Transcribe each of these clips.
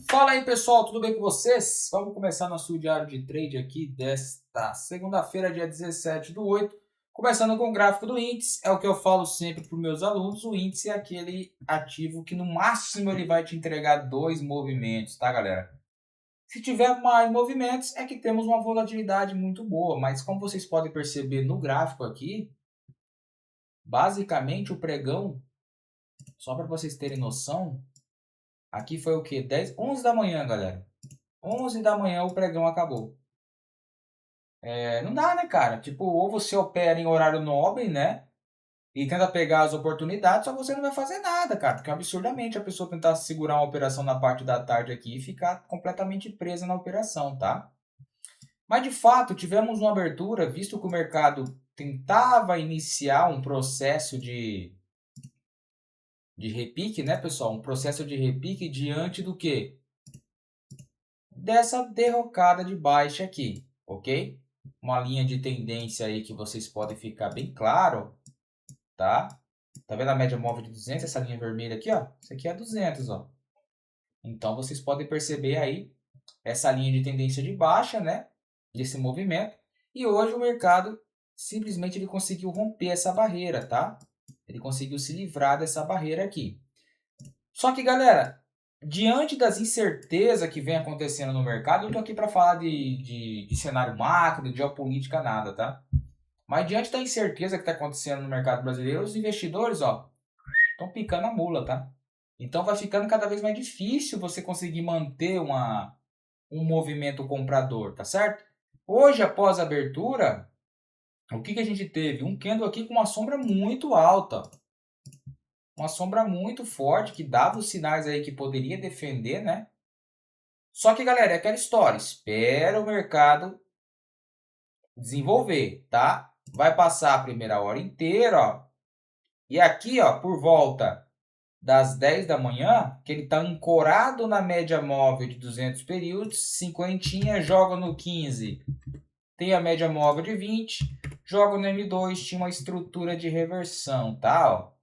Fala aí pessoal, tudo bem com vocês? Vamos começar nosso diário de trade aqui desta segunda-feira, dia 17/8. Começando com o gráfico do índice, é o que eu falo sempre para os meus alunos, o índice é aquele ativo que no máximo ele vai te entregar 2 movimentos, tá galera? Se tiver mais movimentos é que temos uma volatilidade muito boa, mas como vocês podem perceber no gráfico aqui, basicamente o pregão, só para vocês terem noção, aqui foi o que? 11 da manhã, galera. 11 da manhã o pregão acabou. Não dá, né, cara? Tipo, ou você opera em horário nobre, né? E tenta pegar as oportunidades, ou você não vai fazer nada, cara. Porque absurdamente a pessoa tentar segurar uma operação na parte da tarde aqui e ficar completamente presa na operação, tá? Mas de fato, tivemos uma abertura, visto que o mercado tentava iniciar um processo de repique, né, pessoal? Um processo de repique diante do quê? Dessa derrocada de baixa aqui, ok? Uma linha de tendência aí que vocês podem ficar bem claro, tá? Tá vendo a média móvel de 200, essa linha vermelha aqui, ó? Isso aqui é 200, ó. Então vocês podem perceber aí essa linha de tendência de baixa, né? Desse movimento. E hoje o mercado simplesmente ele conseguiu romper essa barreira, tá? Ele conseguiu se livrar dessa barreira aqui. Só que, galera, diante das incertezas que vem acontecendo no mercado, eu tô aqui para falar de cenário macro, de geopolítica, nada, tá? Mas diante da incerteza que está acontecendo no mercado brasileiro, os investidores, ó, estão picando a mula, tá? Então vai ficando cada vez mais difícil você conseguir manter um movimento comprador, tá certo? Hoje, após a abertura, o que a gente teve? Um candle aqui com uma sombra muito alta. Uma sombra muito forte que dava os sinais aí que poderia defender, né? Só que, galera, é aquela história. Espera o mercado desenvolver, tá? Vai passar a primeira hora inteira, ó. E aqui, ó, por volta das 10 da manhã, que ele está ancorado na média móvel de 200 períodos, 50 joga no 15, tem a média móvel de 20, joga no M2, tinha uma estrutura de reversão, tá? Ó.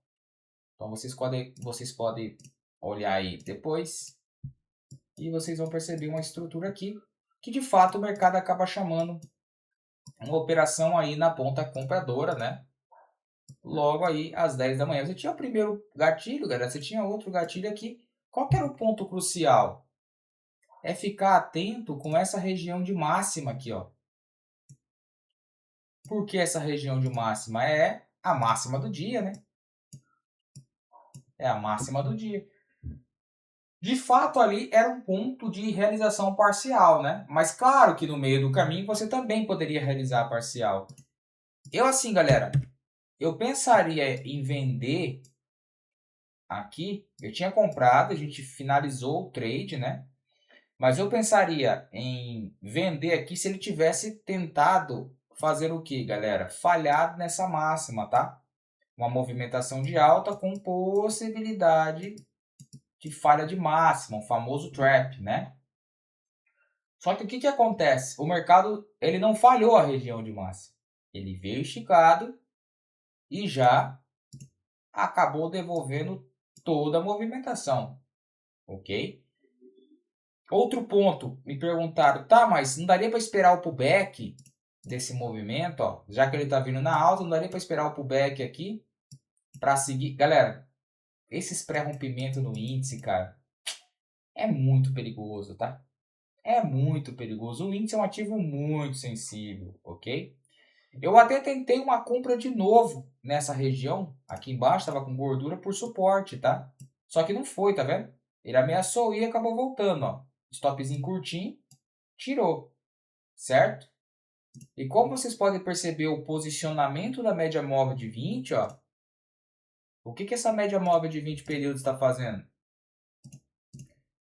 Então vocês podem olhar aí depois e vocês vão perceber uma estrutura aqui que de fato o mercado acaba chamando uma operação aí na ponta compradora, né? Logo aí às 10 da manhã. Você tinha o primeiro gatilho, galera, você tinha outro gatilho aqui. Qual que era o ponto crucial? É ficar atento com essa região de máxima aqui, ó. Por que essa região de máxima? É a máxima do dia, né? É a máxima do dia. De fato, ali era um ponto de realização parcial, né? Mas claro que no meio do caminho você também poderia realizar a parcial. Eu assim, galera, eu pensaria em vender aqui. Eu tinha comprado, a gente finalizou o trade, né? Mas eu pensaria em vender aqui se ele tivesse tentado fazer o que, galera? Falhado nessa máxima, tá? Uma movimentação de alta com possibilidade de falha de máxima, o famoso trap, né? Só que o que acontece? O mercado ele não falhou a região de máxima. Ele veio esticado e já acabou devolvendo toda a movimentação, ok? Outro ponto, me perguntaram, tá, mas não daria para esperar o pullback desse movimento, ó, já que ele está vindo na alta, não daria para esperar o pullback aqui para seguir? Galera, esses pré-rompimentos no índice, cara, é muito perigoso, tá? É muito perigoso. O índice é um ativo muito sensível, ok? Eu até tentei uma compra de novo nessa região, aqui embaixo, estava com gordura por suporte, tá? Só que não foi, tá vendo? Ele ameaçou e acabou voltando, ó. Stopzinho curtinho, tirou, certo? E como vocês podem perceber o posicionamento da média móvel de 20, ó, o que essa média móvel de 20 períodos está fazendo?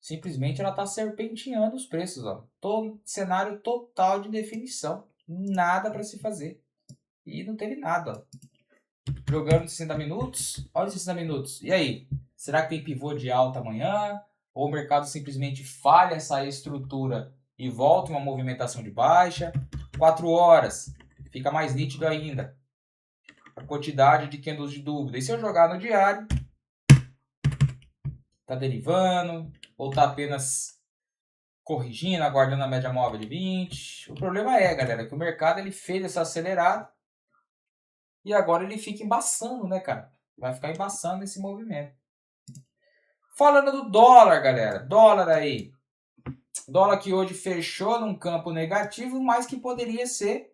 Simplesmente ela está serpenteando os preços, ó. Todo cenário total de definição, nada para se fazer. E não teve nada, ó. Jogando 60 minutos, olha os 60 minutos. E aí? Será que tem pivô de alta amanhã? Ou o mercado simplesmente falha essa estrutura e volta uma movimentação de baixa? 4 horas, fica mais nítido ainda a quantidade de candles de dúvida. E se eu jogar no diário, Tá derivando ou tá apenas corrigindo, aguardando a média móvel de 20? O problema é, galera, que o mercado ele fez essa acelerada e agora ele fica embaçando, né, cara? Vai ficar embaçando esse movimento. Falando do dólar, galera. Dólar aí. Dólar que hoje fechou num campo negativo, mas que poderia ser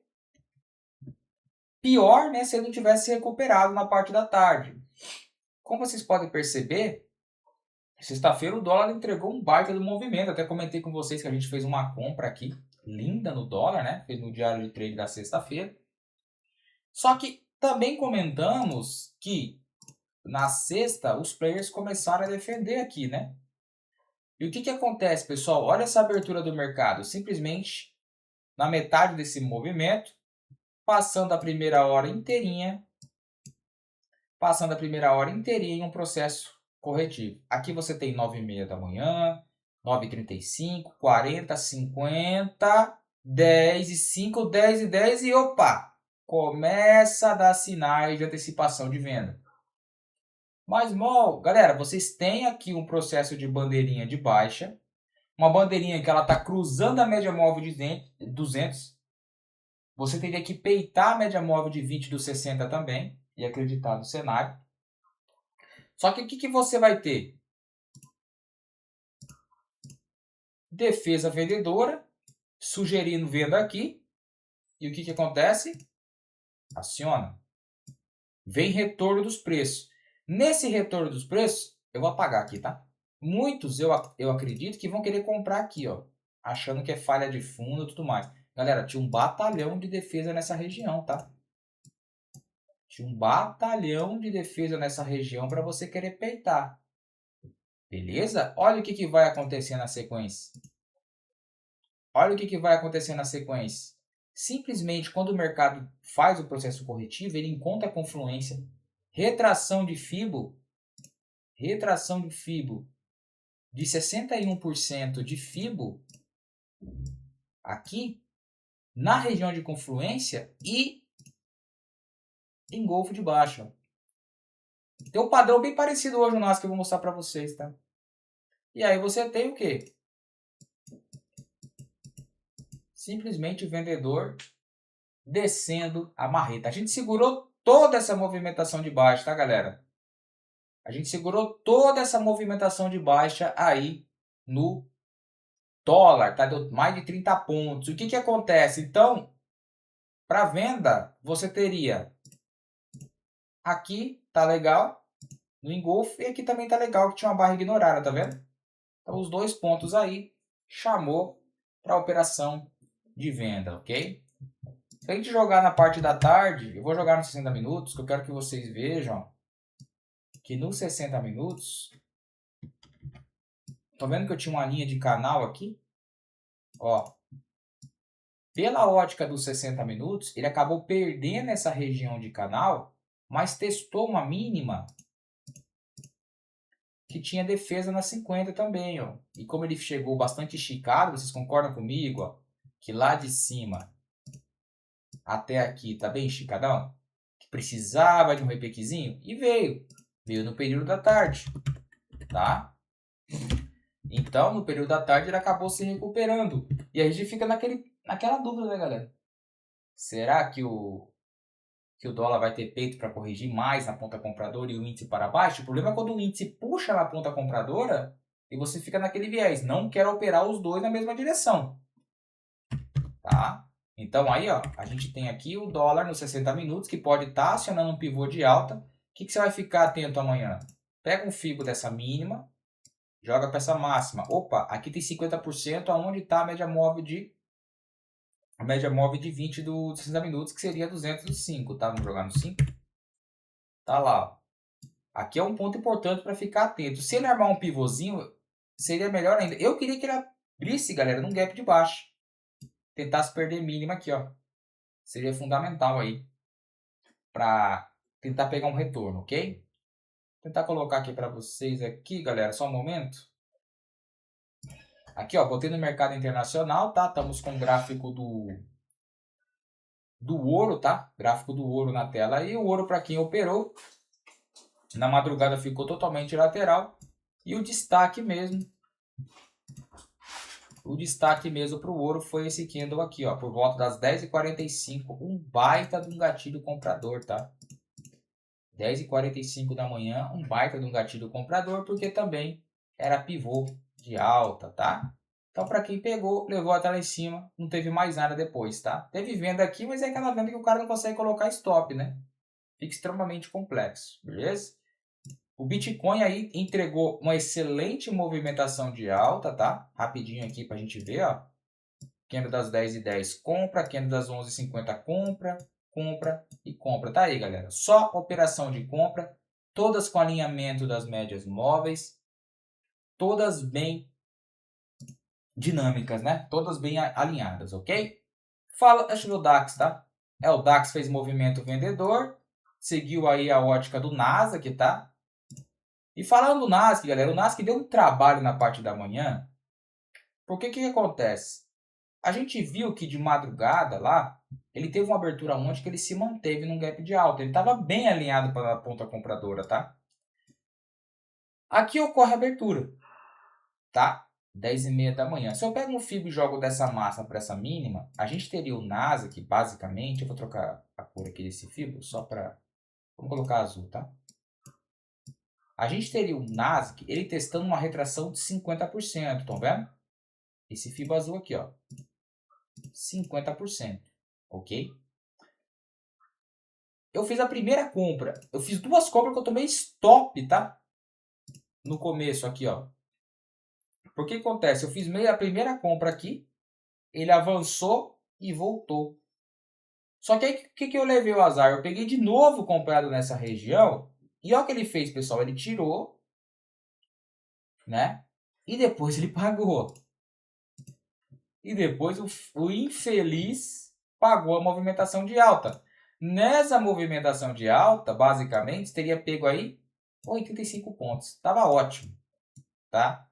pior, né, se ele não tivesse recuperado na parte da tarde. Como vocês podem perceber, sexta-feira o dólar entregou um baita do movimento. Até comentei com vocês que a gente fez uma compra aqui, linda no dólar, né? Fez no diário de trade da sexta-feira. Só que também comentamos que na sexta os players começaram a defender aqui, né? E o que acontece, pessoal? Olha essa abertura do mercado. Simplesmente, na metade desse movimento, passando a primeira hora inteirinha em um processo corretivo. Aqui você tem 9h30 da manhã, 9h35, 40, 50, 10 e 5, 10 e 10 e opa! Começa a dar sinais de antecipação de venda. Mas, galera, vocês têm aqui um processo de bandeirinha de baixa, uma bandeirinha que ela está cruzando a média móvel de 200. Você teria que peitar a média móvel de 20 dos 60 também e acreditar no cenário. Só que o que você vai ter? Defesa vendedora, sugerindo venda aqui. E o que acontece? Aciona. Vem retorno dos preços. Nesse retorno dos preços, eu vou apagar aqui, tá? Muitos, eu acredito, que vão querer comprar aqui, ó. Achando que é falha de fundo e tudo mais. Galera, tinha um batalhão de defesa nessa região, tá? Tinha um batalhão de defesa nessa região para você querer peitar. Beleza? Olha o que vai acontecer na sequência. Olha o que vai acontecer na sequência. Simplesmente, quando o mercado faz o processo corretivo, ele encontra a confluência, retração de FIBO de 61% de FIBO aqui na região de confluência e engolfo de baixo. Tem um padrão bem parecido hoje no nosso que eu vou mostrar para vocês, tá? E aí você tem o quê? Simplesmente o vendedor descendo a marreta. A gente segurou toda essa movimentação de baixa, tá, galera? A gente segurou toda essa movimentação de baixa aí no dólar, tá? Deu mais de 30 pontos. O que acontece? Então, para venda, você teria aqui, tá legal, no engolfo, e aqui também tá legal, que tinha uma barra ignorada, tá vendo? Então, os dois pontos aí chamou para operação de venda, ok? Se a gente jogar na parte da tarde, eu vou jogar nos 60 minutos, que eu quero que vocês vejam que nos 60 minutos, tô vendo que eu tinha uma linha de canal aqui, ó, pela ótica dos 60 minutos, ele acabou perdendo essa região de canal, mas testou uma mínima que tinha defesa na 50 também, ó. E como ele chegou bastante esticado, vocês concordam comigo, ó, que lá de cima até aqui tá bem esticadão, que precisava de um repiquezinho, e veio no período da tarde, tá? Então, no período da tarde, ele acabou se recuperando. E a gente fica naquela dúvida, né, galera? Será que o dólar vai ter peito para corrigir mais na ponta compradora e o índice para baixo? O problema é quando o índice puxa na ponta compradora e você fica naquele viés. Não quer operar os dois na mesma direção. Tá? Então, aí, ó, a gente tem aqui o dólar nos 60 minutos, que pode estar acionando um pivô de alta. O que você vai ficar atento amanhã? Pega um FIBO dessa mínima, joga para essa máxima. Opa, aqui tem 50%, aonde está a média móvel de 20 dos 60 minutos, que seria 205, tá? Vamos jogar no 5. Tá lá, ó. Aqui é um ponto importante para ficar atento. Se ele armar um pivôzinho, seria melhor ainda. Eu queria que ele abrisse, galera, num gap de baixo. Tentasse perder mínima aqui, ó. Seria fundamental aí para tentar pegar um retorno, ok? Vou tentar colocar aqui para vocês aqui, galera, só um momento. Aqui, ó, botei no mercado internacional, tá? Estamos com o gráfico do ouro, tá? Gráfico do ouro na tela aí. O ouro, para quem operou, na madrugada ficou totalmente lateral. E o destaque mesmo para o ouro foi esse candle aqui, ó, por volta das 10h45, um baita de um gatilho comprador, tá? 10h45 da manhã, um baita de um gatilho comprador, porque também era pivô de alta, tá? Então, para quem pegou, levou até lá em cima, não teve mais nada depois, tá? Teve venda aqui, mas é aquela venda que o cara não consegue colocar stop, né? Fica extremamente complexo, beleza? O Bitcoin aí entregou uma excelente movimentação de alta, tá? Rapidinho aqui pra gente ver, ó. Candle das 10h10 compra, candle das 11h50 compra, compra e compra. Tá aí, galera. Só operação de compra, todas com alinhamento das médias móveis, todas bem dinâmicas, né? Todas bem alinhadas, ok? Deixa eu ver o DAX, tá? O DAX fez movimento vendedor, seguiu aí a ótica do Nasdaq, tá? E falando do Nasdaq, galera, o Nasdaq deu um trabalho na parte da manhã, porque o que acontece? A gente viu que de madrugada lá, ele teve uma abertura ontem que ele se manteve num gap de alta. Ele estava bem alinhado para a ponta compradora, tá? Aqui ocorre a abertura, tá? 10h30 da manhã. Se eu pego um FIBO e jogo dessa máxima para essa mínima, a gente teria o Nasdaq, basicamente, eu vou trocar a cor aqui desse FIBO, só para... Vamos colocar azul, tá? A gente teria o Nasdaq, ele testando uma retração de 50%, estão vendo? Esse FIBO azul aqui, ó. 50%, ok? Eu fiz a primeira compra. Eu fiz duas compras que eu tomei stop, tá? No começo aqui, ó. Por que acontece? Eu fiz a primeira compra aqui, ele avançou e voltou. Só que aí, o que eu levei o azar? Eu peguei de novo comprado nessa região, e olha o que ele fez, pessoal. Ele tirou, né? E depois ele pagou. E depois o infeliz pagou a movimentação de alta. Nessa movimentação de alta, basicamente, teria pego aí 85 pontos. Tava ótimo, tá?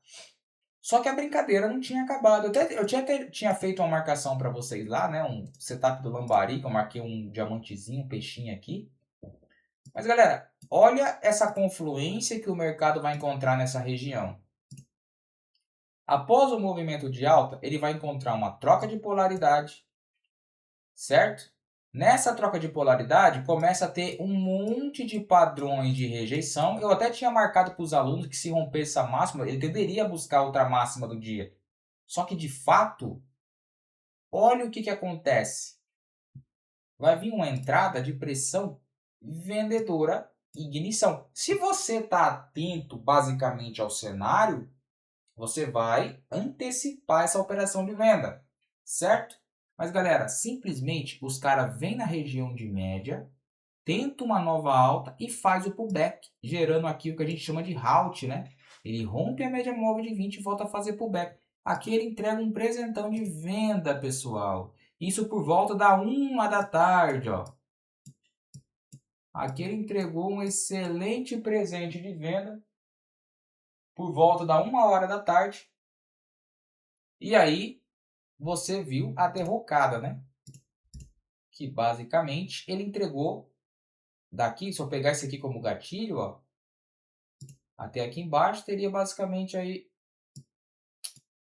Só que a brincadeira não tinha acabado. Eu tinha feito uma marcação para vocês lá, né? Um setup do Lambari, que eu marquei um diamantezinho, um peixinho aqui. Mas, galera, olha essa confluência que o mercado vai encontrar nessa região. Após o movimento de alta, ele vai encontrar uma troca de polaridade, certo? Nessa troca de polaridade, começa a ter um monte de padrões de rejeição. Eu até tinha marcado para os alunos que se rompesse essa máxima, ele deveria buscar outra máxima do dia. Só que, de fato, olha o que acontece. Vai vir uma entrada de pressão vendedora ignição. Se você está atento, basicamente, ao cenário, você vai antecipar essa operação de venda, certo? Mas, galera, simplesmente os caras vêm na região de média, tenta uma nova alta e faz o pullback, gerando aqui o que a gente chama de halt, né? Ele rompe a média móvel de 20 e volta a fazer pullback. Aqui ele entrega um presentão de venda, pessoal. Isso por volta da 1 da tarde, ó. Aqui ele entregou um excelente presente de venda por volta da 1 da tarde. E aí você viu a derrocada, né? Que basicamente ele entregou daqui, se eu pegar esse aqui como gatilho, ó, até aqui embaixo teria basicamente aí,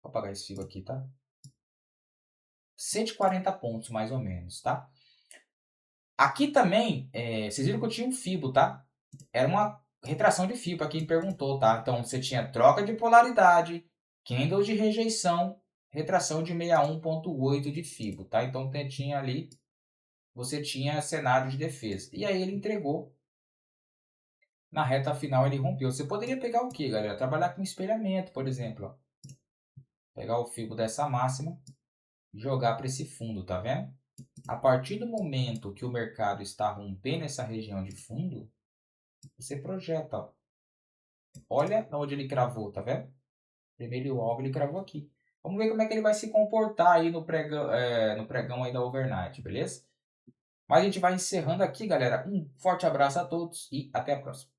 vou apagar esse fio aqui, tá? 140 pontos mais ou menos, tá? Aqui também, vocês viram que eu tinha um FIBO, tá? Era uma retração de FIBO para quem perguntou, tá? Então você tinha troca de polaridade, candles de rejeição, retração de 61.8 de FIBO, tá? Então tinha ali, você tinha cenário de defesa. E aí ele entregou. Na reta final ele rompeu. Você poderia pegar o que, galera? Trabalhar com espelhamento, por exemplo. Ó. Pegar o FIBO dessa máxima e jogar para esse fundo, tá vendo? A partir do momento que o mercado está rompendo essa região de fundo, você projeta. Ó. Olha onde ele cravou, tá vendo? Primeiro alvo ele cravou aqui. Vamos ver como é que ele vai se comportar aí no pregão aí da overnight, beleza? Mas a gente vai encerrando aqui, galera. Um forte abraço a todos e até a próxima.